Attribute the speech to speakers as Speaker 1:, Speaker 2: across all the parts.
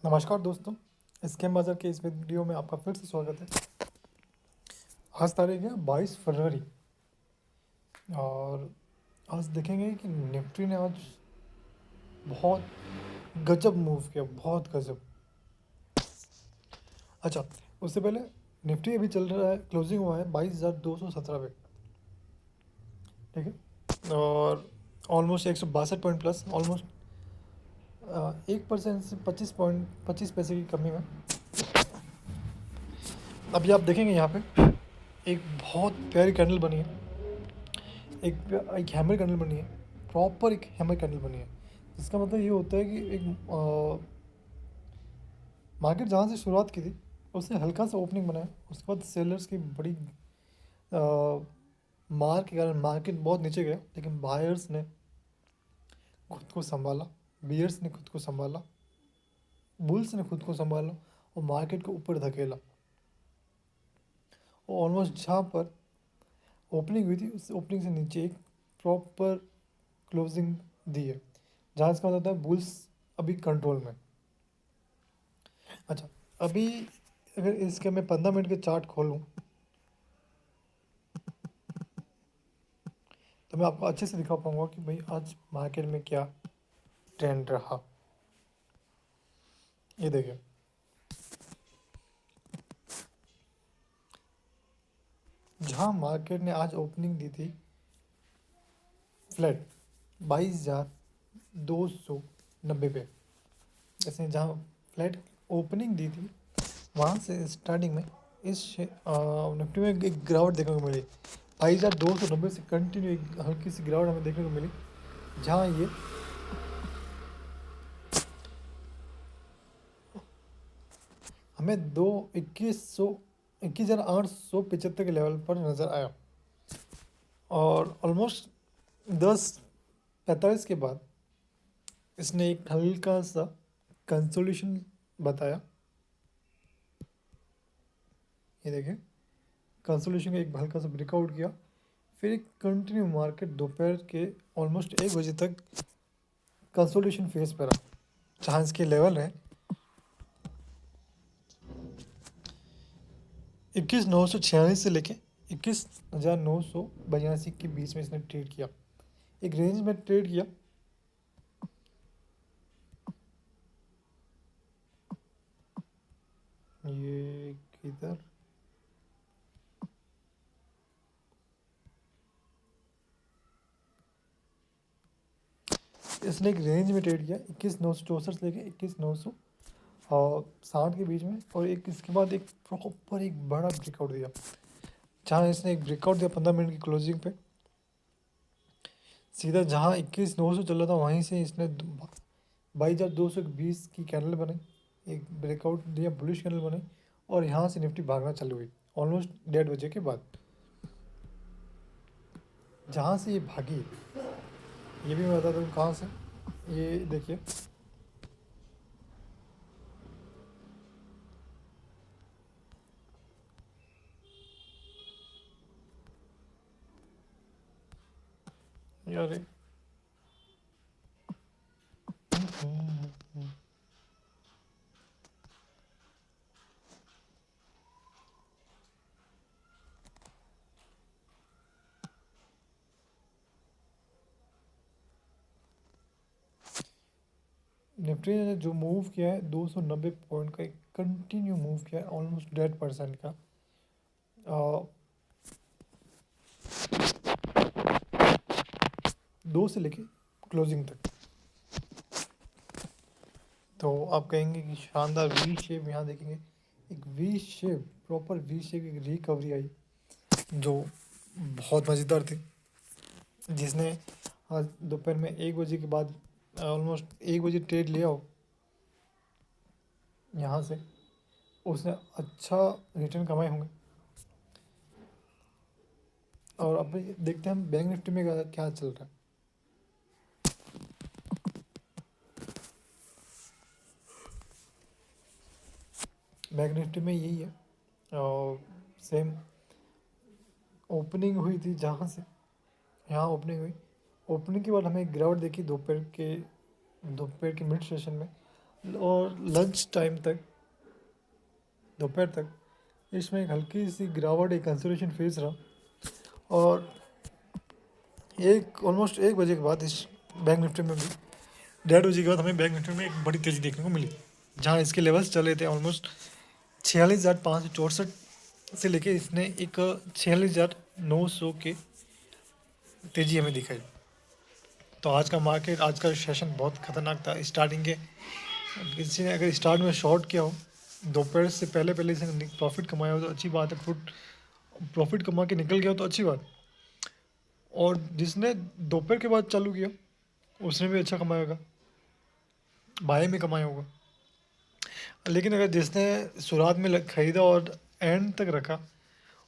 Speaker 1: नमस्कार दोस्तों। स्कैम बाज़ार के इस वीडियो में आपका फिर से स्वागत है। आज तारीख है 22 फरवरी और आज देखेंगे कि निफ्टी ने आज बहुत गजब मूव किया, बहुत गजब। अच्छा, उससे पहले निफ्टी अभी चल रहा है, क्लोजिंग हुआ है 22,217 पे, ठीक है। और ऑलमोस्ट 162 पॉइंट प्लस, ऑलमोस्ट 1% से 25 पैसे की कमी में। अभी आप देखेंगे यहाँ पे एक बहुत प्यारी कैंडल बनी है, एक हैमर कैंडल बनी है, प्रॉपर एक हैमर कैंडल बनी है। इसका मतलब ये होता है कि एक मार्केट जहाँ से शुरुआत की थी उससे हल्का सा ओपनिंग बनाया, उसके बाद सेलर्स की बड़ी मार के कारण मार्केट बहुत नीचे गया, लेकिन बायर्स ने खुद को संभाला, बियर्स ने खुद को संभाला, बुल्स ने खुद को संभाला और मार्केट को ऊपर धकेला। और ऑलमोस्ट जहाँ पर ओपनिंग हुई थी उस ओपनिंग से नीचे एक प्रॉपर क्लोजिंग दी है, जहाँ इसका मतलब है बुल्स अभी कंट्रोल में। अच्छा, अभी अगर इसके मैं 15 मिनट के चार्ट खोलूँ तो मैं आपको अच्छे से दिखा पाऊँगा कि भाई आज मार्केट में क्या ट्रेंड रहा। ये देखिए, जहाँ मार्केट ने आज ओपनिंग दी थी फ्लैट 22,290 पे, जैसे जहाँ फ्लैट ओपनिंग दी थी वहाँ से स्टार्टिंग में इस निफ्टी में एक गिरावट देखने को मिली। 22,290 से कंटिन्यू एक हल्की सी गिरावट हमें देखने को मिली, जहाँ ये हमें 21,875 के लेवल पर नज़र आया। और ऑलमोस्ट 10:45 के बाद इसने एक हल्का सा कंसोलिडेशन बताया। ये देखें, कंसोलिडेशन का एक हल्का सा ब्रेकआउट किया, फिर एक कंटिन्यू मार्केट दोपहर के ऑलमोस्ट 1 बजे तक कंसोलिडेशन फेज पर रहा, जहाँ इसके लेवल है 21,946 से लेके 21,982 के बीच में इसने ट्रेड किया, एक रेंज में ट्रेड किया। ये किधर, इसने एक रेंज में ट्रेड किया 21,964 से लेके 21,960 के बीच में, और एक इसके बाद एक प्रॉपर एक बड़ा ब्रेकआउट दिया, जहाँ इसने एक ब्रेकआउट दिया 15 मिनट की क्लोजिंग पे। सीधा जहाँ 21,900 चल रहा था वहीं से इसने 22,220 की कैंडल बनाई, एक ब्रेकआउट दिया, बुलिश कैंडल बनाई, और यहाँ से निफ्टी भागना चालू हुई ऑलमोस्ट 1:30 बजे के बाद। जहाँ से ये भागी, ये भी मैं बताता हूँ कहाँ से। ये देखिए, यार निफ्टी ने जो मूव किया है 290 पॉइंट का एक कंटिन्यू मूव किया है, ऑलमोस्ट 1.5% का। 2 से लेके क्लोजिंग तक। तो आप कहेंगे कि शानदार वी शेप, यहाँ देखेंगे एक V shape, proper V shape एक रिकवरी आई जो बहुत मज़ेदार थी, जिसने आज दोपहर में 1 बजे के बाद ऑलमोस्ट 1 बजे ट्रेड लिया हो यहाँ से, उसने अच्छा रिटर्न कमाए होंगे। और अब देखते हैं हम बैंक निफ्टी में क्या चल रहा है। बैंक निफ्टी में यही है, और सेम ओपनिंग हुई थी जहाँ से, यहाँ ओपनिंग हुई, ओपनिंग के बाद हमें एक गिरावट देखी दोपहर के मिड सेशन में, और लंच टाइम तक, दोपहर तक इसमें एक हल्की सी गिरावट, एक कंसोलेशन फेज रहा। और ऑलमोस्ट 1 बजे के बाद इस बैंक निफ्टी में भी 1:30 बजे के बाद हमें बैंक निफ्टी में एक बड़ी तेज़ी देखने को मिली, जहाँ इसके लेवल्स चले थे ऑलमोस्ट 46,564 से लेके इसने एक 46,900 के तेज़ी हमें दिखाई। तो आज का मार्केट, आज का सेशन बहुत ख़तरनाक था। स्टार्टिंग के किसी ने अगर स्टार्ट में शॉर्ट किया हो, दोपहर से पहले पहले से प्रॉफिट कमाया हो तो अच्छी बात है, प्रॉफिट कमा के निकल गया हो तो अच्छी बात। और जिसने दोपहर के बाद चालू किया उसने भी अच्छा कमाया होगा, बाय में कमाया होगा। लेकिन अगर जिसने शुरुआत में ख़रीदा और एंड तक रखा,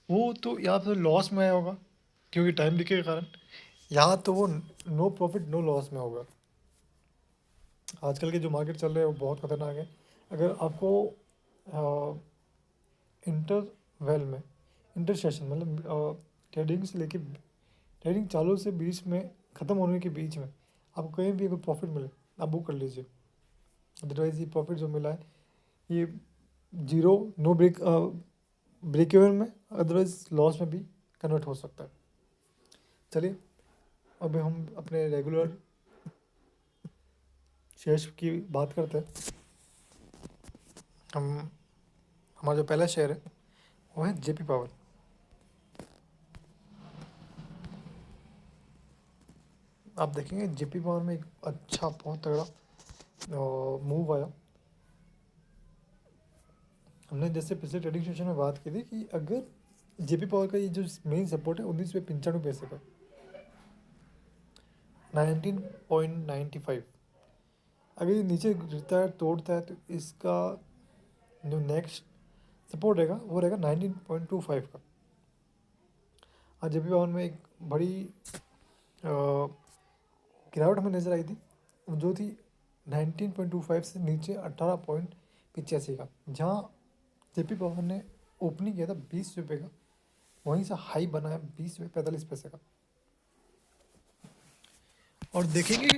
Speaker 1: वो तो या तो लॉस में आया होगा क्योंकि टाइम डिके के कारण, या तो वो नो प्रॉफिट नो लॉस में होगा। आजकल के जो मार्केट चल रहे हैं वो बहुत ख़तरनाक है। अगर आपको इंटरवेल में, इंटर सेशन मतलब ट्रेडिंग से लेके ट्रेडिंग चालू से बीच में ख़त्म होने के बीच में आपको कहीं भी अगर प्रॉफिट मिले आप बुक कर लीजिए। अदरवाइज़ ये प्रॉफिट जो मिला है ये जीरो, नो ब्रेक इवन में, अदरवाइज लॉस में भी कन्वर्ट हो सकता है। चलिए अब हम अपने रेगुलर शेयर्स की बात करते हैं। हमारा जो पहला शेयर है वो है जेपी पावर। आप देखेंगे जेपी पावर में एक अच्छा बहुत तगड़ा मूव आया। हमने जैसे पिछले ट्रेडिंग सेशन में बात की थी कि अगर जेपी पावर का ये जो मेन सपोर्ट है 19 रुपये 95 पैसे का, 19.95, अगर ये नीचे गिरता है तोड़ता है तो इसका जो नेक्स्ट सपोर्ट रहेगा वो रहेगा 19.25 का। आज जेपी पावर में एक बड़ी गिरावट हमें नज़र आई थी, जो थी 19.25 से नीचे 18.85 का, जहाँ जेपी पावर ने ओपनिंग किया था 20 रुपये का, वहीं से हाई बनाया 20 रुपये 45 पैसे का। और देखेंगे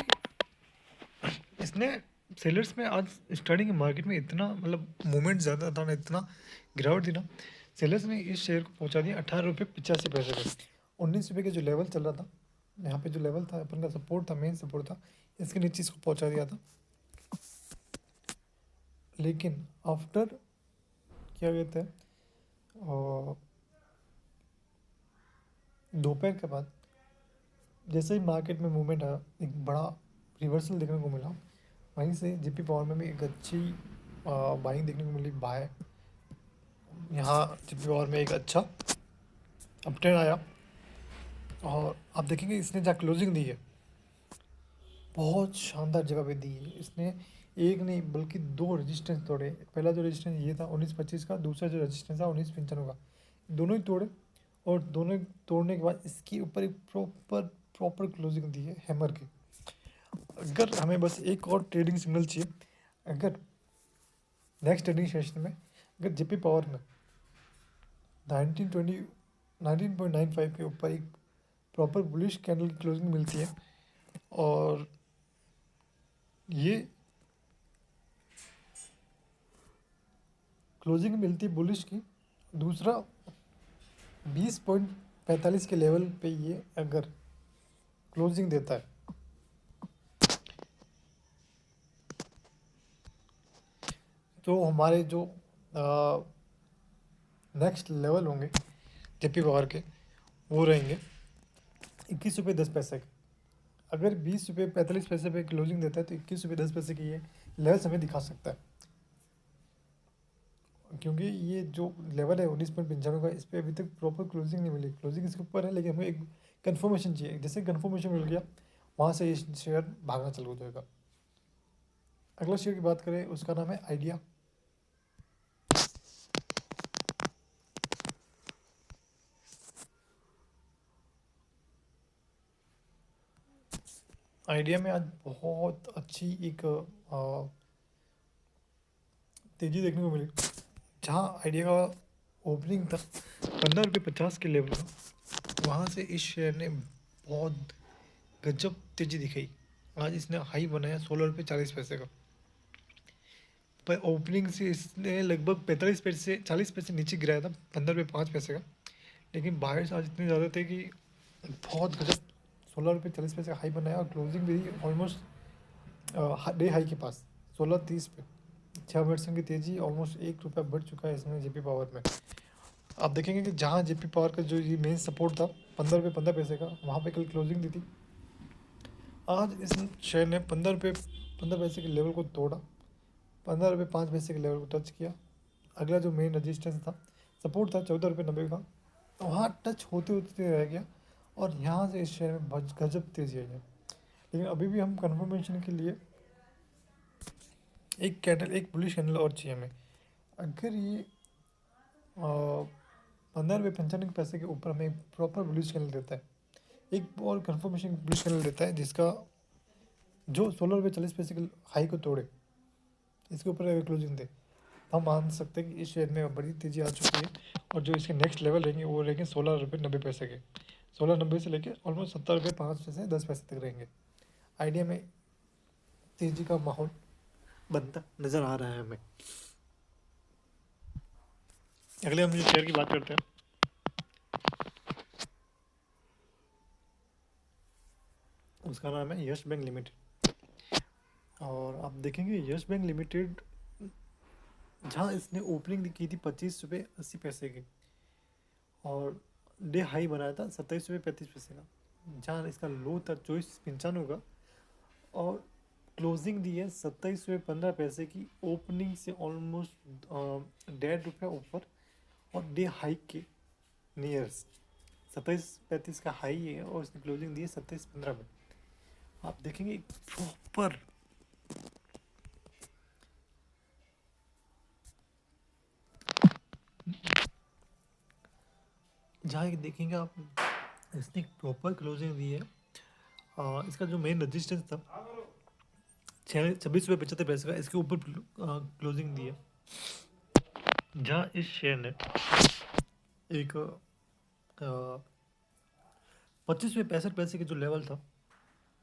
Speaker 1: इसने सेलर्स में आज स्टार्टिंग के मार्केट में इतना मतलब मूवमेंट ज़्यादा था ना, इतना गिरावट थी ना, सेलर्स ने इस शेयर को पहुंचा दिया 18 रुपये 85 पैसे पे। 19 रुपये का जो लेवल चल रहा था, यहाँ पे जो लेवल था अपन का सपोर्ट था, मेन सपोर्ट था, इसके नीचे इसको पहुंचा दिया था। लेकिन आफ्टर क्या कहते हैं दोपहर के बाद जैसे ही मार्केट में मूवमेंट आया, एक बड़ा रिवर्सल देखने को मिला, वहीं से जेपी पावर में भी एक अच्छी बाइंग देखने को मिली, बाय। यहाँ जेपी पावर में एक अच्छा अपट्रेंड आया और आप देखेंगे इसने जहाँ क्लोजिंग दी है बहुत शानदार जगह पे दी है। इसने एक नहीं बल्कि 2 रेजिस्टेंस तोड़े। पहला जो रेजिस्टेंस ये था 19.25 का, दूसरा जो रेजिस्टेंस था 19.95 का, दोनों ही तोड़े। और दोनों तोड़ने के बाद इसके ऊपर एक प्रॉपर क्लोजिंग दी है हैमर की। अगर हमें बस एक और ट्रेडिंग सिग्नल चाहिए, अगर नेक्स्ट ट्रेडिंग सेशन में अगर जेपी पावर में 19.95 के ऊपर एक प्रॉपर बुलिश कैंडल की क्लोजिंग मिलती है और ये क्लोजिंग मिलती है बुलिश की, दूसरा 20.45 के लेवल पे ये अगर क्लोजिंग देता है तो हमारे जो नेक्स्ट लेवल होंगे जेपी पावर के वो रहेंगे 21 रुपये 10 पैसे के। अगर 20 रुपये 45 पैसे पे क्लोजिंग देता है तो 21 रुपये 10 पैसे की ये लेवल्स हमें दिखा सकता है, क्योंकि ये जो लेवल है 19.95 का, इस पर अभी तक प्रॉपर क्लोजिंग नहीं मिली। क्लोजिंग इसके ऊपर है लेकिन हमें एक कन्फर्मेशन चाहिए। जैसे कन्फर्मेशन मिल गया वहाँ से ये शेयर भागना चालू हो जाएगा। अगला शेयर की बात करें उसका नाम है आइडिया। आइडिया में आज बहुत अच्छी एक तेज़ी देखने को मिली, जहाँ आइडिया का ओपनिंग था 15 रुपये 50 के लेवल का, वहाँ से इस शेयर ने बहुत गजब तेज़ी दिखाई। आज इसने हाई बनाया 16 रुपये 40 पैसे का। पर ओपनिंग से इसने लगभग 45 पैसे 40 पैसे नीचे गिराया था, 15 रुपये 5 पैसे का। लेकिन बायर्स आज इतने ज़्यादा थे कि बहुत गजब 16 रुपये 40 पैसे का हाई बनाया, और क्लोजिंग भी ऑलमोस्ट डे हाई के पास 16:30 पे। 6 मिनट की तेज़ी, ऑलमोस्ट 1 रुपया बढ़ चुका है इसमें जेपी पावर में। आप देखेंगे कि जहाँ जेपी पावर का जो ये मेन सपोर्ट था 15 रुपये 15 पैसे का, वहाँ पे कल क्लोजिंग दी थी। आज इस शेयर ने 15 रुपये 15 पैसे के लेवल को तोड़ा, 15 रुपये 5 पैसे के लेवल को टच किया। अगला जो मेन रजिस्टेंस था, सपोर्ट था 14 रुपये 90 का, वहाँ टच होते होते रह गया, और यहाँ से इस शेयर में गजब तेजी आई है। लेकिन अभी भी हम कंफर्मेशन के लिए एक बुलिश कैंडल और चाहिए हमें। अगर ये 15 रुपये 95 पैसे के ऊपर हमें प्रॉपर बुलिश कैंडल देता है, एक और कंफर्मेशन बुलिश कैंडल देता है जिसका जो 16 रुपये 40 पैसे के हाई को तोड़े, इसके ऊपर अगर क्लोजिंग दे, हम मान सकते हैं कि इस शेयर में बड़ी तेज़ी आ चुकी है। और जो इसके नेक्स्ट लेवल रहेंगे वो रहेंगे 16 रुपये 90 पैसे के। 16.90 से लेकर ऑलमोस्ट 70 रुपये 5 पैसे 10 पैसे तक रहेंगे। आइडिया में तेज़ी का माहौल बनता नज़र आ रहा है हमें। अगले हम जो शेयर की बात करते हैं, उसका नाम है यस बैंक लिमिटेड। और आप देखेंगे यस बैंक लिमिटेड जहाँ इसने ओपनिंग की थी 25 रुपये 80 पैसे की, और डे हाई बनाया था 27 रुपये 35 पैसे का, जहाँ इसका लो था 24.95 का, और क्लोजिंग दी है 27 रुपये 15 पैसे की। ओपनिंग से ऑलमोस्ट 1.5 रुपया ऊपर, और डे हाई के नियर्स 27.35 का हाई है, और इसने क्लोजिंग दी है 27.15 में। आप देखेंगे प्रॉपर जहाँ देखेंगे आप, इसने प्रॉपर क्लोजिंग दी है। इसका जो मेन रजिस्टेंस था 26 रुपये 75 पैसे का, इसके ऊपर क्लोजिंग दी है, जहाँ इस शेयर ने एक 25 रुपये 65 पैसे के जो लेवल था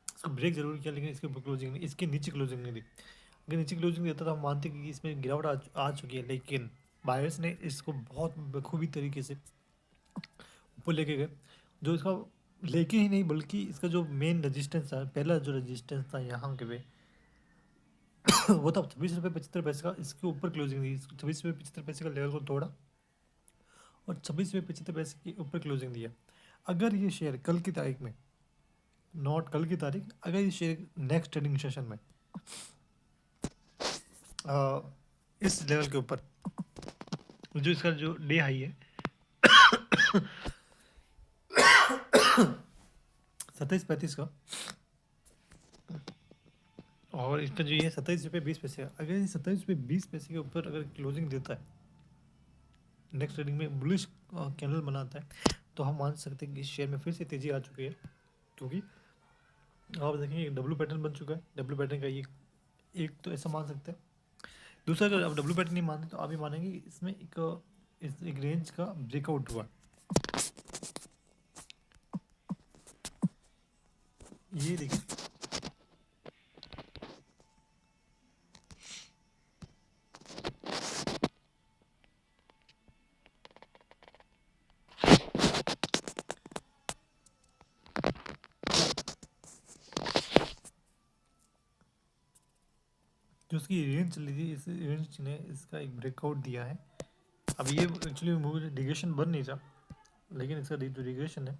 Speaker 1: इसको ब्रेक जरूर किया, लेकिन इसके ऊपर क्लोजिंग नहीं, इसके नीचे क्लोजिंग नहीं दी। अगर नीचे क्लोजिंग देता तो हम मानते कि इसमें गिरावट आ चुकी है, लेकिन बायर्स ने इसको बहुत बखूबी तरीके से ऊपर लेके गए। जो इसका लेके ही नहीं, बल्कि इसका जो मेन रजिस्टेंस था, पहला जो रजिस्टेंस था यहाँ के पे वो था 26 रुपये 75 पैसे का, इसके ऊपर क्लोजिंग दी। 26 रुपये 75 पैसे का लेवल को तोड़ा, और 26 रुपये 75 पैसे के ऊपर क्लोजिंग दिया। अगर ये शेयर कल की तारीख में, नॉट कल की तारीख, अगर ये शेयर नेक्स्ट ट्रेडिंग सेशन में इस लेवल के ऊपर, जो इसका जो डे हाई है 27.35 का, और इसका जो ये 27 रुपये 20 पैसे का, अगर ये 27 रुपये 20 पैसे के ऊपर अगर क्लोजिंग देता है, नेक्स्ट ट्रेडिंग में बुलिश कैंडल बनाता है, तो हम मान सकते हैं कि इस शेयर में फिर से तेज़ी आ चुकी है। क्योंकि आप देखेंगे डब्ल्यू पैटर्न बन चुका है। डब्ल्यू पैटर्न का ये एक तो ऐसा मान सकते हैं। दूसरा, अगर आप डब्ल्यू पैटर्न नहीं मानते तो आप भी मानेंगे इसमें एक रेंज का ब्रेकआउट हुआ। ये देखिए, जो उसकी रेंज चली थी, इस रेंज ने इसका एक ब्रेकआउट दिया है। अब ये एक्चुअली मूवी रिग्रेशन बन नहीं था, लेकिन इसका जो रिग्रेशन है,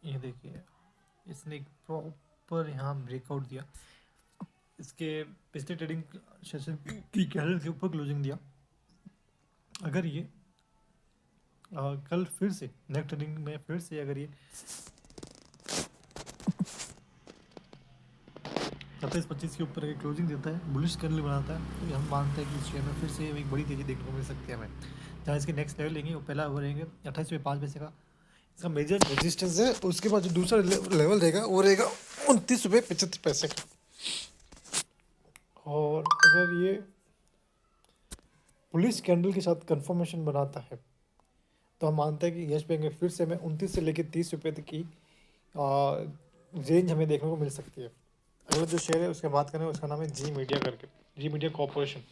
Speaker 1: ये देखिए, इसने एक प्रॉपर यहाँ ब्रेकआउट दिया, इसके पिछले ट्रेडिंग सेशन की कैंडल के ऊपर क्लोजिंग दिया। अगर ये कल फिर से नेक्स्ट ट्रेडिंग में फिर से अगर ये 27-25 के ऊपर अगर क्लोजिंग देता है, बुलिश कैंडल बनाता है, तो हम मानते हैं कि इस शेयर में फिर से एक बड़ी तेज़ी देखने को मिल सकती है हमें। जहाँ इसके नेक्स्ट लेवल लेंगे, वो पहला वो रहेंगे 28 रुपये 5 पैसे का, इसका मेजर रेजिस्टेंस है। उसके बाद जो दूसरा लेवल रहेगा वो रहेगा 29 रुपये 75 पैसे का। और अगर ये पुलिस कैंडल के साथ कंफर्मेशन बनाता है, तो हम मानते हैं कि यस बैंक में फिर से हमें 29 से लेकर 30 रुपये तक की रेंज हमें देखने को मिल सकती है। अगला जो शेयर है उसके बात करें, उसका नाम है जी मीडिया करके, जी मीडिया कॉर्पोरेशन।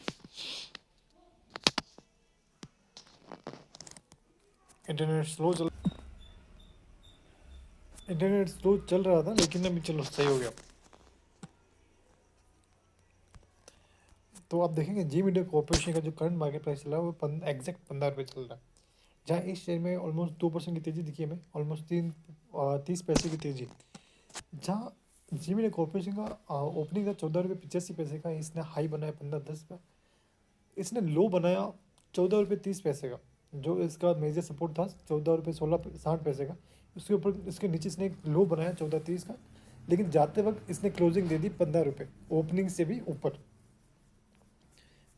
Speaker 1: इंटरनेट स्लो चल रहा था, लेकिन अभी चलो सही हो गया। तो आप देखेंगे जी मीडिया कॉर्पोरेशन का जो करंट मार्केट प्राइस चल रहा है वो एग्जैक्ट 15 रुपये चल रहा है, जहाँ इस शेयर में ऑलमोस्ट 2% की तेज़ी दिखी हमें, ऑलमोस्ट 30 पैसे की तेज़ी। जहाँ जी मीडिया कॉर्पोरेशन का ओपनिंग था 14 रुपये 85 पैसे का, इसने हाई बनाया 15-10 का, इसने लो बनाया 14 रुपये 30 पैसे का, जो इसका मेजर सपोर्ट था 14 रुपये 60 पैसे का। उसके ऊपर इसके नीचे इसने एक लो बनाया 14.30 का, लेकिन जाते वक्त इसने क्लोजिंग दे दी 15 रुपये, ओपनिंग से भी ऊपर।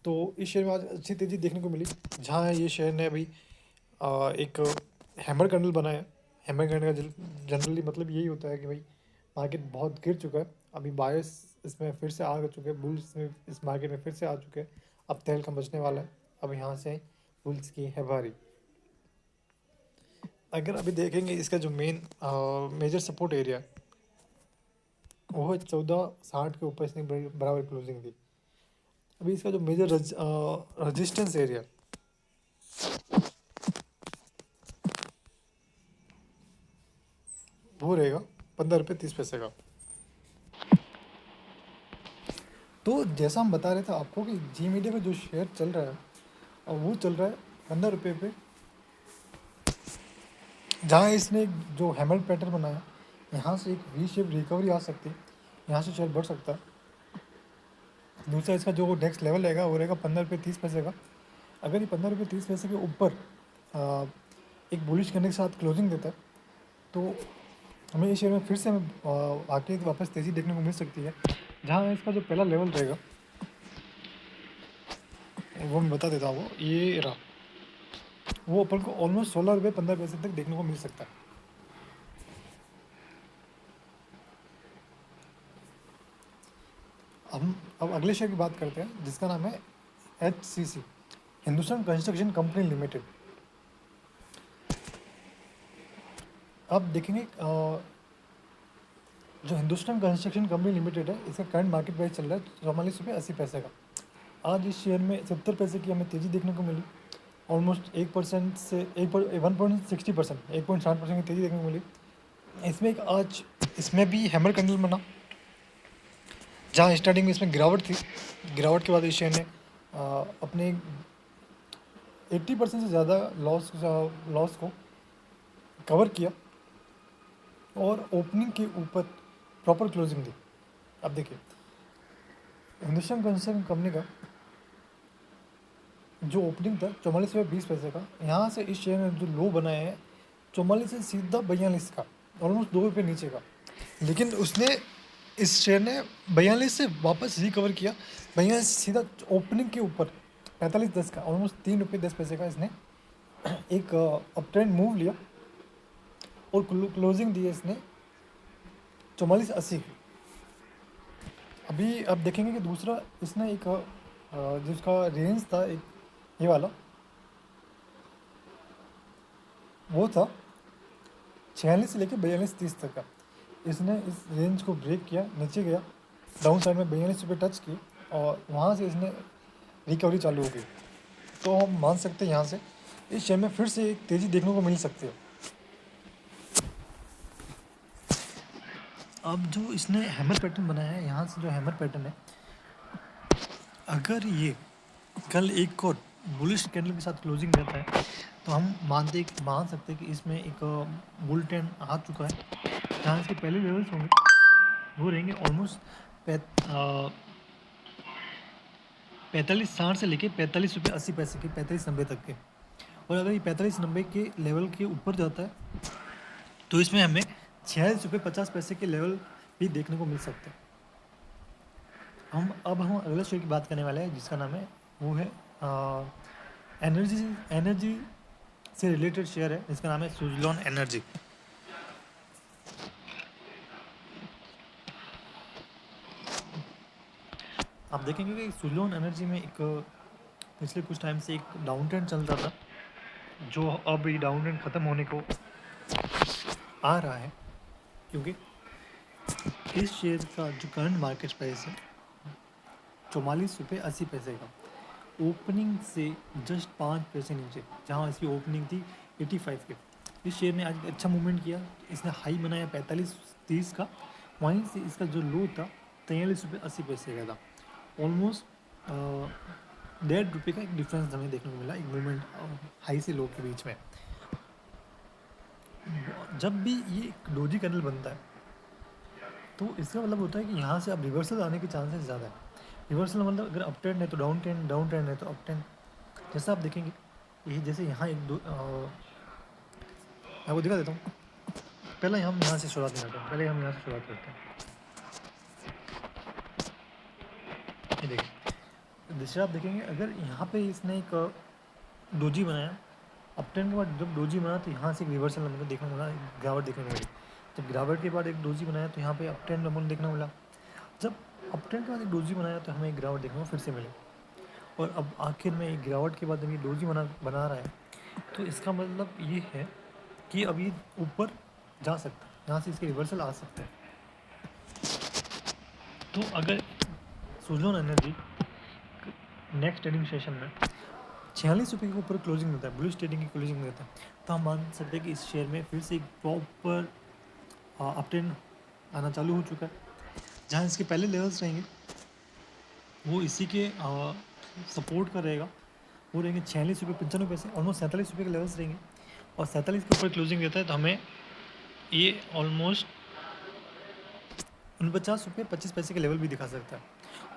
Speaker 1: तो इस शेयर में आज अच्छी तेज़ी देखने को मिली, जहाँ ये शेयर ने अभी एक हैमर कैंडल बनाया। हैमर कैंडल का जनरली मतलब यही होता है कि भाई मार्केट बहुत गिर चुका है, अभी बायर्स इसमें फिर से आ चुके हैं, बुल्स में इस मार्केट में फिर से आ चुके हैं, अब तेल कम बचने वाला है, अब यहाँ से बुल्स की है बारी। अगर अभी देखेंगे इसका जो मेजर सपोर्ट एरिया है वो है 14.60 के ऊपर इसने बराबर क्लोजिंग दी। अभी इसका जो मेजर रजिस्टेंस एरिया वो रहेगा 15 रुपये 30 पैसे का। तो जैसा हम बता रहे थे आपको कि जी मीडिया का जो शेयर चल रहा है और वो चल रहा है 15 रुपये पे, जहाँ इसने जो हैमर पैटर्न बनाया, यहाँ से एक वी शेप रिकवरी आ सकती है, यहाँ से शेयर बढ़ सकता है। दूसरा इसका जो नेक्स्ट लेवल रहेगा वो रहेगा 15 रुपये 30 पैसे का। अगर ये 15 रुपये 30 पैसे के ऊपर एक बुलिश करने के साथ क्लोजिंग देता है तो हमें इस शेयर में फिर से हमें आके वापस तेज़ी देखने को मिल सकती है। जहाँ इसका जो पहला लेवल रहेगा वो मैं बता देता हूँ, वो ये रहा, वो अपन को ऑलमोस्ट 16 रुपये 15 पैसे तक देखने को मिल सकता है। अब अगले शेयर की बात करते हैं, जिसका नाम है HCC, Hindustan construction company limited. अब देखेंगे जो हिंदुस्तान कंस्ट्रक्शन कंपनी लिमिटेड है, इसका करंट मार्केट प्राइस चल रहा है 44 रुपये 80 पैसे का। आज इस शेयर में 70 पैसे की हमें तेज़ी देखने को मिली, ऑलमोस्ट 1% से 1.60%, 1.60% की तेज़ी देखने को मिली। इसमें भी हैमर कैंडल बना, जहाँ स्टार्टिंग में इसमें गिरावट थी, गिरावट के बाद इस शेयर ने अपने 80% से ज़्यादा लॉस को कवर किया और ओपनिंग के ऊपर प्रॉपर क्लोजिंग दी। अब देखिए हिंदुस्तान कंस्ट्रक्शन कंपनी का जो ओपनिंग था 44 रुपये 20 पैसे का, यहाँ से इस शेयर ने जो लो बनाया है 44 से सीधा 42 का, ऑलमोस्ट 2 रुपये नीचे का। लेकिन उसने इस शेयर ने 42 से वापस रिकवर किया, 42 सीधा ओपनिंग के ऊपर 45.10 का, ऑलमोस्ट 3 रुपये 10 पैसे का इसने एक अपट्रेंड मूव लिया और क्लोजिंग दी है इसने 44.80 की। अभी आप देखेंगे कि दूसरा इसने एक जिसका रेंज था एक ये वाला, वो था 46 से लेकर 42-30 तक का। इसने इस रेंज को ब्रेक किया, नीचे गया, डाउन साइड में 42 रुपये टच की और वहाँ से इसने रिकवरी चालू हो गई। तो हम मान सकते हैं यहाँ से इस शेयर में फिर से एक तेज़ी देखने को मिल सकती है। अब जो इसने हैमर पैटर्न बनाया है, यहाँ से जो हैमर पैटर्न है, अगर ये कल एक और बुलिश कैंडल के साथ क्लोजिंग रहता है तो हम मान सकते हैं कि इसमें एक बुल ट्रेंड आ चुका है, जहाँ इसके पहले लेवल्स होंगे वो रहेंगे ऑलमोस्ट 45.60 से लेके 45 रुपये 80 पैसे के, 45.90 तक के। और अगर ये 45.90 के लेवल के ऊपर जाता है तो इसमें हमें 46 रुपये 50 पैसे के लेवल भी देखने को मिल सकते हैं। हम अगले शेयर की बात करने वाले हैं, जिसका नाम है वो है एनर्जी से रिलेटेड शेयर है, जिसका नाम है सुजलॉन एनर्जी। आप देखेंगे कि सुजलॉन एनर्जी में एक पिछले कुछ टाइम से एक डाउन ट्रेंड चल रहा था, जो अब ये डाउन ट्रेंड ख़त्म होने को आ रहा है, क्योंकि इस शेयर का जो करंट मार्केट प्राइस है 44 रुपये 80 पैसे का, ओपनिंग से जस्ट 5 पैसे नीचे, जहाँ इसकी ओपनिंग थी 85 के। इस शेयर ने आज अच्छा मूवमेंट किया, इसने हाई बनाया 45-30 का, वहीं से इसका जो लो था 43 रुपये 80 पैसे का था। ऑलमोस्ट 1.5 रुपये का एक डिफरेंस हमें देखने को मिला एक मूवमेंट हाई से लो के बीच में। जब भी ये डोजी कैंडल बनता है तो इसका मतलब होता है कि यहाँ से अब रिवर्सल आने के चांसेस ज़्यादा है। रिवर्सल मतलब अगर अप ट्रेंड है तो डाउन ट्रेंड है तो अप ट्रेंड। जैसा आप देखेंगे ये जैसे यहाँ एक दो आपको दिखा देता हूँ। पहले हम यहाँ से शुरुआत करते हैं, ये देखिए दूसरा आप देखेंगे अगर यहाँ पे इसने एक डोजी बनाया अप ट्रेंड के बाद, जब डोजी बना तो यहाँ से एक रिवर्सल हमको देखने को मिला, गिरावट देखने को मिली। जब गिरावट के बाद एक डोजी बनाया तो यहाँ पे अप ट्रेंड हमको देखने को मिला। जब अप ट्रेंड के बाद एक डोजी बनाया तो हमें एक गिरावट देखने को फिर से मिली। और अब आखिर में एक गिरावट के बाद जब ये डोजी बना रहा है तो इसका मतलब ये है कि अब ये ऊपर जा सकता है, यहाँ से इसके रिवर्सल आ सकता है। तो अगर Suzlon energy next trading session में 46 रुपये के ऊपर क्लोजिंग देता है, बुलिश ट्रेडिंग की क्लोजिंग देता है, तो हम मान सकते हैं कि इस शेयर में फिर से एक प्रॉपर अप ट्रेंड आना चालू हो चुका है। जहाँ इसके पहले लेवल्स रहेंगे वो इसी के सपोर्ट का रहेगा, वो रहेंगे 46 रुपये 95 पैसे, ऑलमोस्ट 47 रुपये के लेवल्स रहेंगे। और 47 के ऊपर क्लोजिंग देता है तो हमें ये ऑलमोस्ट 49 रुपये 25 पैसे के लेवल भी दिखा सकता है।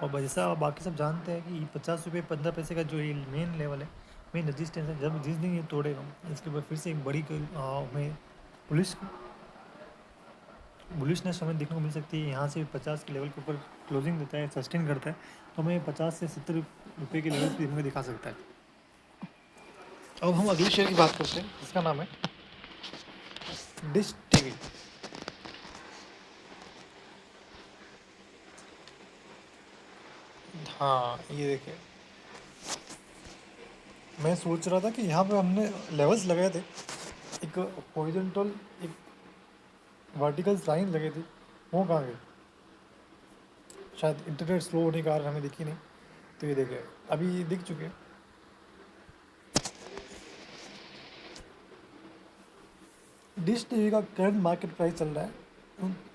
Speaker 1: और जैसा बाकी सब जानते हैं कि 50 रुपये 15 पैसे का जो ये मेन लेवल है, मेन रजिस्टेंस है, जब जिस दिन ये तोड़ेगा इसके बाद फिर से एक बड़ी हमें बुलिशनेस हमें देखने को मिल सकती है। यहाँ से 50 के लेवल के ऊपर क्लोजिंग देता है, सस्टेन करता है, तो हमें 50 से 70 रुपये के लेवल भी हमें दिखा सकता है। अब हम अगले शेयर की बात करते हैं जिसका नाम है डिश टीवी। हाँ ये देखिए, मैं सोच रहा था कि यहाँ पे हमने लेवल्स लगाए थे, एक हॉरिजॉन्टल एक वर्टिकल लाइन लगी थी, वो कहाँ गई? शायद इंटरनेट स्लो होने के कारण हमें दिखी नहीं। तो ये देखिए अभी ये दिख चुके हैं। डिश टीवी का करंट मार्केट प्राइस चल रहा है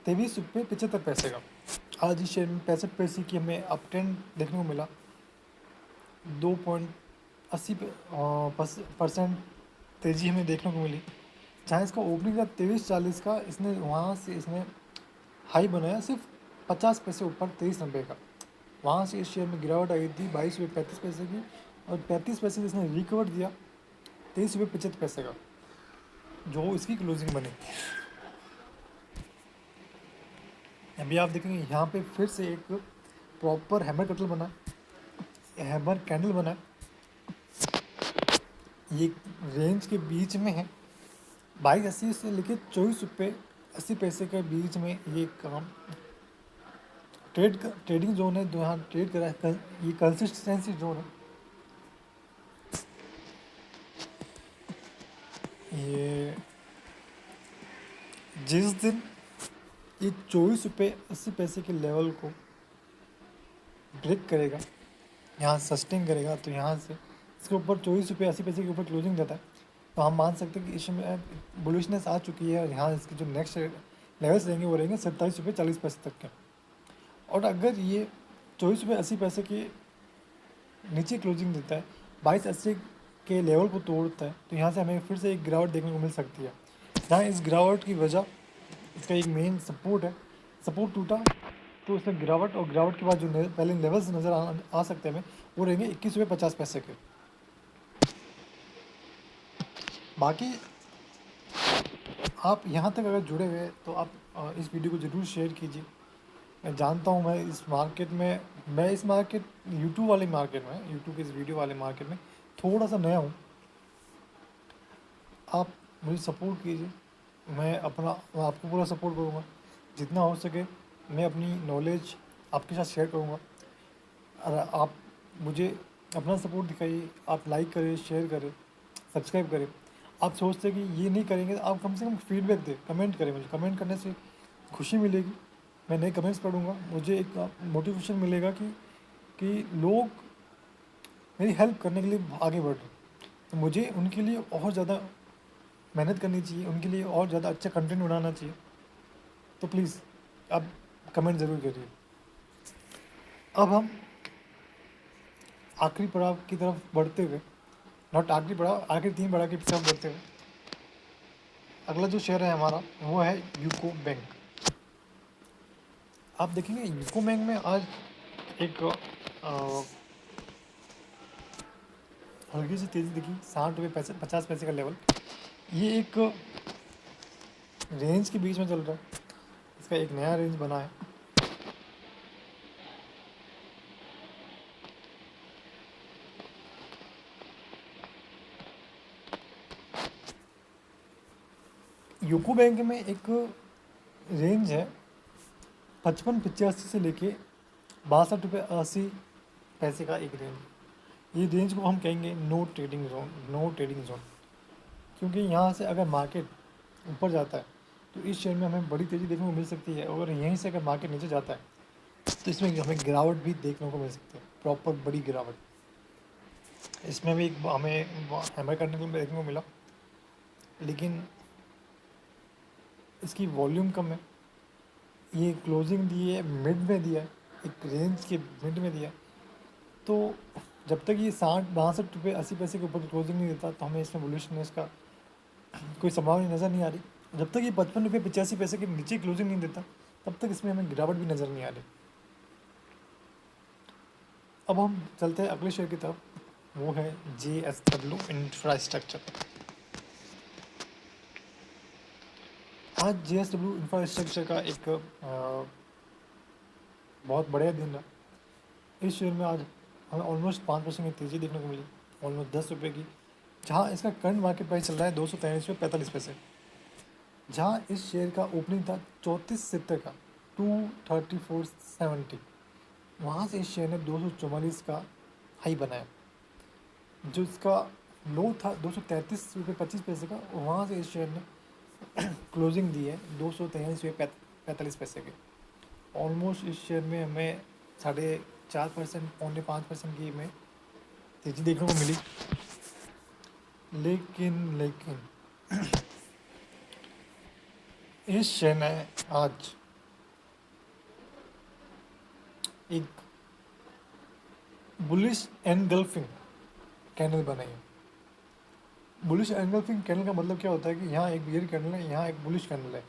Speaker 1: 23 रुपये 75 पैसे का। आज इस शेयर में 65 पैसे की हमें अप ट्रेंड देखने को मिला, 2.80% तेज़ी हमें देखने को मिली। जहाँ इसका ओपनिंग था 23.40 का, इसने वहाँ से इसने हाई बनाया सिर्फ 50 पैसे ऊपर 23.90 का। वहाँ से इस शेयर में गिरावट आई थी 22 रुपये 35 पैसे की, और 35 पैसे इसने रिकवर दिया 23 रुपये 75 पैसे का, जो इसकी क्लोजिंग बनी। अभी आप देखेंगे यहाँ पे फिर से एक प्रॉपर हैमर कटल बना, हैमर कैंडल बना, ये रेंज के बीच में है 22.80 से लेके 24 रुपये 80 पैसे के बीच में ये काम ट्रेडिंग जोन है, जो यहाँ ट्रेड करा है। ये कंसिस्टेंसी जोन है। ये जिस दिन ये 24 रुपये 80 पैसे के लेवल को ब्रेक करेगा, यहाँ सस्टेन करेगा, तो यहाँ से इसके ऊपर 24 रुपये 80 पैसे के ऊपर क्लोजिंग देता है, तो हम मान सकते हैं कि इसमें बुलिशनेस आ चुकी है। और यहाँ इसके जो नेक्स्ट लेवल्स रहेंगे वो रहेंगे 27 रुपये 40 पैसे तक के। और अगर ये 24 रुपये 80 पैसे के नीचे क्लोजिंग देता है, 22.80 के लेवल को तोड़ता है, तो यहाँ से हमें फिर से एक गिरावट देखने को मिल सकती है। जहाँ इस गिरावट की वजह इसका एक मेन सपोर्ट है, सपोर्ट टूटा तो उसमें गिरावट, और गिरावट के बाद जो पहले लेवल्स नज़र आ सकते हैं हमें, वो रहेंगे 21 रुपये 50 पैसे के। बाकी आप यहाँ तक अगर जुड़े हुए तो आप इस वीडियो को ज़रूर शेयर कीजिए। मैं जानता हूँ मैं इस मार्केट यूट्यूब वाले मार्केट में, यूट्यूब के इस वीडियो वाले मार्केट में थोड़ा सा नया हूँ। आप मुझे सपोर्ट कीजिए, मैं आपको पूरा सपोर्ट करूँगा, जितना हो सके मैं अपनी नॉलेज आपके साथ शेयर करूँगा। और आप मुझे अपना सपोर्ट दिखाइए, आप लाइक करें, शेयर करें, सब्सक्राइब करें। आप सोचते हैं कि ये नहीं करेंगे तो आप कम से कम फीडबैक दें, कमेंट करें, मुझे कमेंट करने से खुशी मिलेगी। मैं नए कमेंट्स पढ़ूँगा, मुझे एक मोटिवेशन मिलेगा कि लोग मेरी हेल्प करने के लिए आगे बढ़ रहे हैं। तो मुझे उनके लिए और ज़्यादा मेहनत करनी चाहिए, उनके लिए और ज़्यादा अच्छा कंटेंट बनाना चाहिए। तो प्लीज़ आप कमेंट ज़रूर करिए। अब हम आखिरी पड़ाव की तरफ बढ़ते हुए, नॉट आखिरी पड़ाव, आखिरी 3 पड़ाव की तरफ बढ़ते हुए, अगला जो शेयर है हमारा वो है यूको बैंक। आप देखेंगे यूको बैंक में आज एक हल्की सी तेज़ी दिखी, 60 रुपये 50 पैसे का लेवल। ये एक रेंज के बीच में चल रहा है, इसका एक नया रेंज बना है। यूको बैंक में एक रेंज है 55-85 से लेके 62 रुपये 80 पैसे का एक रेंज। ये रेंज को हम कहेंगे no trading zone, no trading zone, क्योंकि यहाँ से अगर मार्केट ऊपर जाता है तो इस शेयर में हमें बड़ी तेज़ी देखने को मिल सकती है, और यहीं से अगर मार्केट नीचे जाता है तो इसमें हमें गिरावट भी देखने को मिल सकती है, प्रॉपर बड़ी गिरावट। इसमें भी हमें हैमर करने को देखने को मिला, लेकिन इसकी वॉल्यूम कम है। ये क्लोजिंग दी है मिड में दिया है, एक रेंज के मिड में दिया है। तो जब तक ये 62 रुपये 80 पैसे के ऊपर क्लोजिंग नहीं देता तो हमें इसमें बुलिशनेस का कोई संभावना नज़र नहीं आ रही। जब तक ये 55 रुपये 85 पैसे के नीचे क्लोजिंग नहीं देता तब तक इसमें हमें गिरावट भी नज़र नहीं आ रही। अब हम चलते हैं अगले शेयर की तरफ, वो है JSW इंफ्रास्ट्रक्चर। आज JSW इंफ्रास्ट्रक्चर का एक बहुत बढ़िया दिन रहा। इस शेयर में आज हमें ऑलमोस्ट 5% की तेज़ी देखने को मिली, ऑलमोस्ट 10 रुपये की, जहाँ इसका करंट मार्केट प्राइस चल रहा है 243 रुपये 45 पैसे, जहाँ इस शेयर का ओपनिंग था 3470 का 234.70। वहाँ से इस शेयर ने 244 का हाई बनाया। जो इसका लो था 233 रुपये 25 पैसे का, वहाँ से इस शेयर ने क्लोजिंग दी है 243 रुपये 45 पैसे के। ऑलमोस्ट इस शेयर में हमें 4.5% 4.5% की में तेज़ी देखने को मिली। लेकिन इस शेयर ने आज एक बुलिश एनगल्फिंग कैंडल बनाई है। बुलिश एनगल्फिंग कैंडल का मतलब क्या होता है कि यहाँ एक बियर कैंडल है, यहाँ एक बुलिश कैंडल है,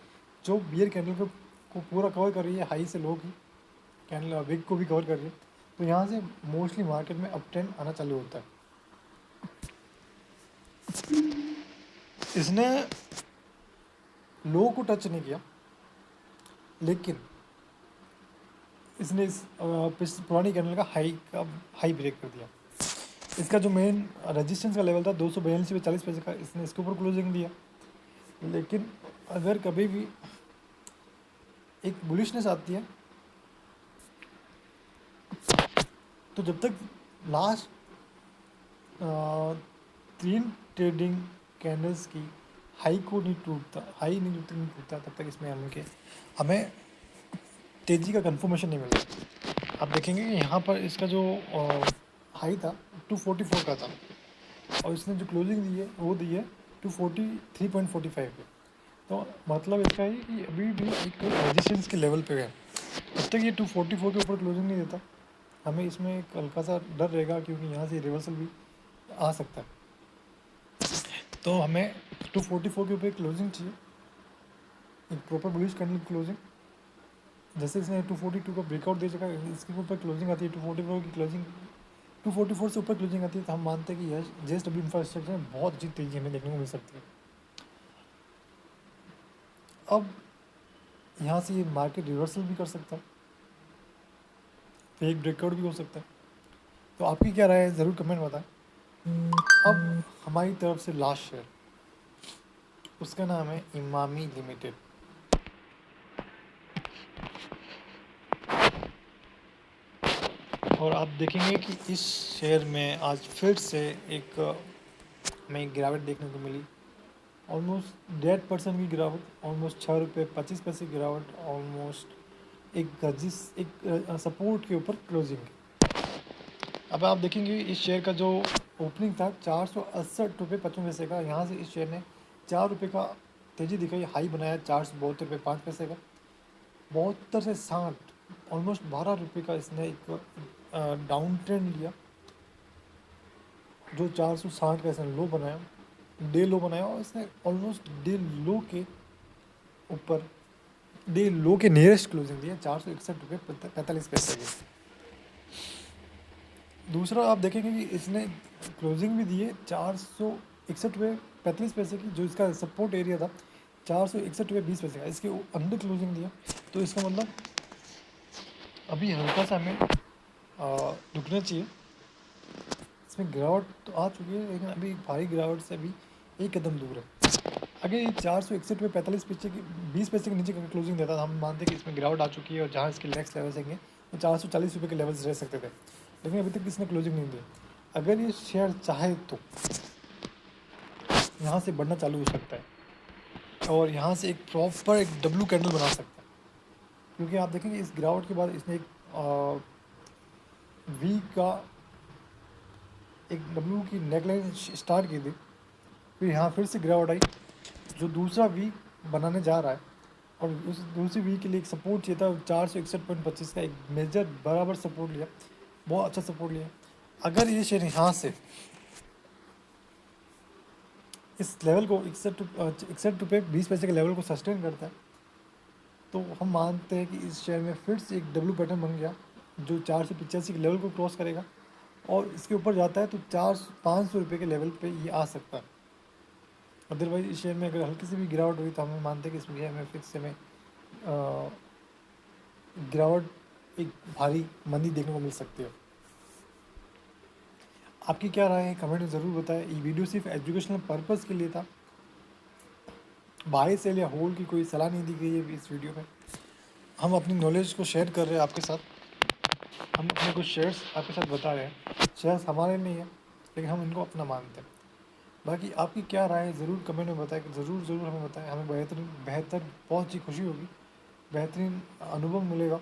Speaker 1: जो बियर कैंडल को पूरा कवर कर रही है, हाई से लो की कैंडल विक को भी कवर कर रही है। तो यहाँ से मोस्टली मार्केट में अप ट्रेंड आना चालू होता है। इसने लो को टच नहीं किया, लेकिन इसने इस पुरानी कैंडल का हाई ब्रेक कर दिया। इसका जो मेन रेजिस्टेंस का लेवल था 242 रुपये 40 पैसे का, इसने इसके ऊपर क्लोजिंग दिया। लेकिन अगर कभी भी एक बुलिशनेस आती है तो जब तक लास्ट 3 ट्रेडिंग कैंडल्स की हाई नहीं टूटता तब तक इसमें हमें तेज़ी का कंफर्मेशन नहीं मिलता। आप देखेंगे कि यहाँ पर इसका जो हाई था 244 का था, और इसने जो क्लोजिंग दी है वो दी है 243.45 पे। तो मतलब इसका ही कि अभी भी एक रेजिस्टेंस के लेवल पे है। जब तक ये 244 के ऊपर क्लोजिंग नहीं देता हमें इसमें एक हल्का सा डर रहेगा, क्योंकि यहाँ से रिवर्सल भी आ सकता है। तो हमें 244 के ऊपर क्लोजिंग चाहिए, एक प्रॉपर बुलिश कैंडल क्लोजिंग। जैसे इसने 242 का ब्रेकआउट दे चुका है, इसके ऊपर क्लोजिंग आती है 244 की क्लोजिंग, 244 से ऊपर क्लोजिंग आती है तो हम मानते हैं कि यह JSW इंफ्रास्ट्रक्चर में बहुत अच्छी तेज़ी हमें देखने को मिल सकती है। अब यहाँ से ये मार्केट रिवर्सल भी कर सकता है, फेक ब्रेकआउट भी हो सकता है। तो आपकी क्या राय है ज़रूर कमेंट बताएं। अब हमारी तरफ से लास्ट शेयर, उसका नाम है इमामी लिमिटेड। और आप देखेंगे कि इस शेयर में आज फिर से एक हमें गिरावट देखने को मिली, ऑलमोस्ट 1.5% की गिरावट, ऑलमोस्ट 6 रुपये 25 पैसे की गिरावट, ऑलमोस्ट एक सपोर्ट के ऊपर क्लोजिंग। अब आप देखेंगे इस शेयर का जो ओपनिंग था 468 रुपये 55 पैसे का, यहाँ से इस शेयर ने 4 रुपये का तेज़ी दिखाई, हाई बनाया 472 रुपये 5 पैसे का। 72 से 60 ऑलमोस्ट 12 रुपये का इसने एक डाउन ट्रेंड लिया, जो 460 का इसने लो बनाया, डे लो बनाया, और इसने ऑलमोस्ट डे लो के नियरेस्ट क्लोजिंग दिया 461 रुपये 45 पैसे की। दूसरा आप देखेंगे कि इसने क्लोजिंग भी दी है 461 रुपये 45 पैसे की, जो इसका सपोर्ट एरिया था 461 रुपये 20 पैसे का, इसके अंदर क्लोजिंग दिया। तो इसका मतलब अभी हल्का सा हमें रुकना चाहिए। इसमें गिरावट तो आ चुकी है, लेकिन अभी भारी गिरावट से अभी एक कदम दूर है। अगर ये 461 रुपये 45 पैसे के नीचे का क्लोजिंग देता था, हम मानते कि इसमें गिरावट आ चुकी है और जहाँ इसके नेक्स्ट लेवल सेंगे तो 440 रुपये के लेवल्स रह सकते थे, लेकिन अभी तक इसने क्लोजिंग नहीं दी। अगर ये शेयर चाहे तो यहाँ से बढ़ना चालू हो सकता है और यहाँ से एक प्रॉपर एक डब्लू कैंडल बना सकता है, क्योंकि आप देखेंगे इस गिरावट के बाद इसने एक वी का एक डब्लू की नेकलाइन स्टार्ट की थी, फिर यहाँ फिर से गिरावट आई, जो दूसरा वी बनाने जा रहा है, और उस दूसरी वी के लिए एक सपोर्ट चाहिए था 461.25 का, एक मेजर बराबर सपोर्ट लिया, बहुत अच्छा सपोर्ट लिया। अगर ये शेयर यहाँ से इस लेवल को 61 रुपये 20 पैसे के लेवल को सस्टेन करता है, तो हम मानते हैं कि इस शेयर में फिर से एक डब्लू पैटर्न बन गया, जो 485 के लेवल को क्रॉस करेगा और इसके ऊपर जाता है तो 500 रुपये के लेवल पे ये आ सकता है। अदरवाइज इस शेयर में अगर हल्की सी भी गिरावट हुई तो हमें मानते हैं कि इसमें हमें फिक्स में गिरावट एक भारी मंदी देखने को मिल सकती है। आपकी क्या राय है कमेंट में ज़रूर बताएं। ये वीडियो सिर्फ एजुकेशनल पर्पज़ के लिए था, बाय सेल या होल्ड की कोई सलाह नहीं दी गई है इस वीडियो में। हम अपनी नॉलेज को शेयर कर रहे हैं आपके साथ, हम अपने कुछ शेयर्स आपके साथ बता रहे हैं। शेयर्स हमारे नहीं है, लेकिन हम इनको अपना मानते हैं। बाकी आपकी क्या राय है ज़रूर कमेंट में बताएं, ज़रूर हमें बताएं। हमें बेहतर बहुत ही खुशी होगी, बेहतरीन अनुभव मिलेगा।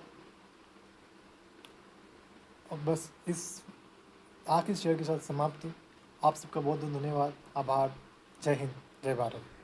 Speaker 1: और बस आज के शेयर के साथ समाप्ति। आप सबका बहुत बहुत धन्यवाद, आभार। जय हिंद, जय भारत।